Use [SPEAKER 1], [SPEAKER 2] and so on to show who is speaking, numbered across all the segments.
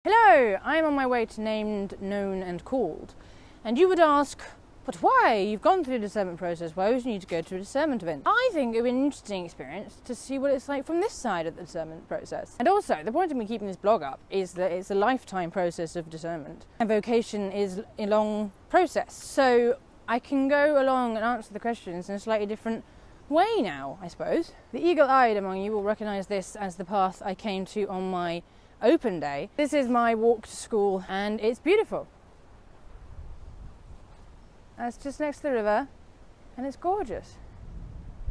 [SPEAKER 1] Hello, I'm on my way to named, known and called. And you would ask, but why? You've gone through the discernment process, why would you need to go to a discernment event? I think it would be an interesting experience to see what it's like from this side of the discernment process. And also, the point of me keeping this blog up is that it's a lifetime process of discernment. And vocation is a long process. So I can go along and answer the questions in a slightly different way now, I suppose. The eagle-eyed among you will recognise this as the path I came to on my open day. This is my walk to school and it's beautiful. It's just next to the river and it's gorgeous.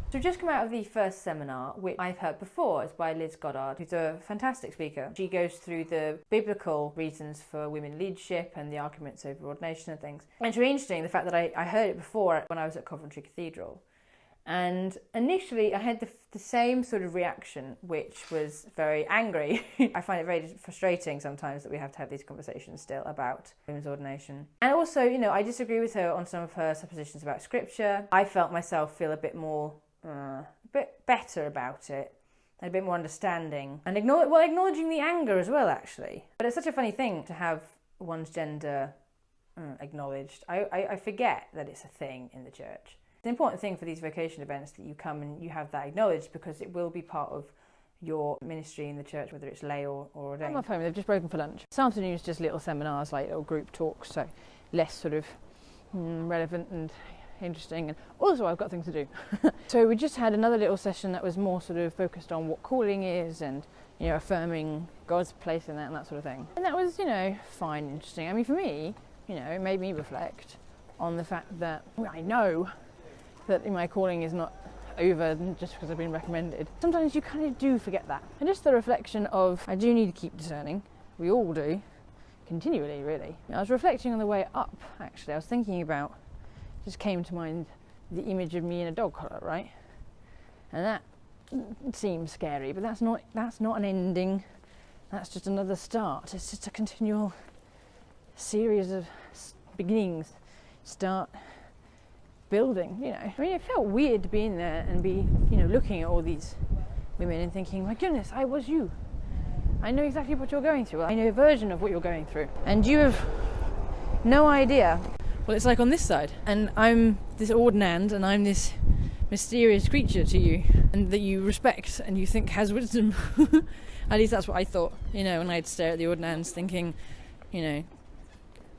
[SPEAKER 1] So we've just come out of the first seminar, which I've heard before. It's by Liz Goddard, who's a fantastic speaker. She goes through the biblical reasons for women leadership and the arguments over ordination and things. And it's really interesting, the fact that I heard it before when I was at Coventry Cathedral. And initially I had the same sort of reaction, which was very angry. I find it very frustrating sometimes that we have to have these conversations still about women's ordination. And also, I disagree with her on some of her suppositions about scripture. I felt myself feel a bit better about it, and a bit more understanding, and acknowledging the anger as well, actually. But it's such a funny thing to have one's gender acknowledged. I forget that it's a thing in the church. It's an important thing for these vocation events that you come and you have that acknowledged, because it will be part of your ministry in the church, whether it's lay or ordained. I'm off home, they've just broken for lunch. This afternoon is just little seminars, like little group talks, so less sort of relevant and interesting, and also I've got things to do. So we just had another little session that was more sort of focused on what calling is and, affirming God's place in that and that sort of thing. And that was, fine, interesting. I mean, for me, it made me reflect on the fact that I know that my calling is not over just because I've been recommended. Sometimes you kind of do forget that. And just the reflection of, I do need to keep discerning. We all do, continually, really. I was reflecting on the way up, actually. I was thinking about, just came to mind, the image of me in a dog collar, right? And that seems scary, but that's not an ending. That's just another start. It's just a continual series of beginnings. Start building, I mean, it felt weird to be in there and be, looking at all these women and thinking, my goodness, I was you. I know exactly what you're going through. I know a version of what you're going through. And you have no idea what it's like on this side. And I'm this ordinand, and I'm this mysterious creature to you, and that you respect and you think has wisdom. At least that's what I thought, when I'd stare at the ordinands thinking,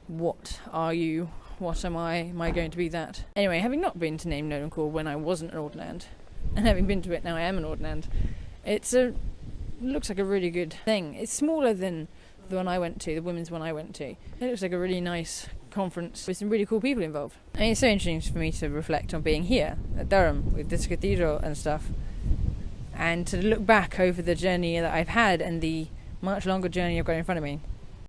[SPEAKER 1] what are you? What am I? Am I going to be that? Anyway, having not been to Name, Known and Called when I wasn't an ordinand, and having been to it now I am an ordinand, it looks like a really good thing. It's smaller than the one I went to, the women's one I went to. It looks like a really nice conference with some really cool people involved. I mean, it's so interesting for me to reflect on being here at Durham with this cathedral and stuff, and to look back over the journey that I've had and the much longer journey I've got in front of me.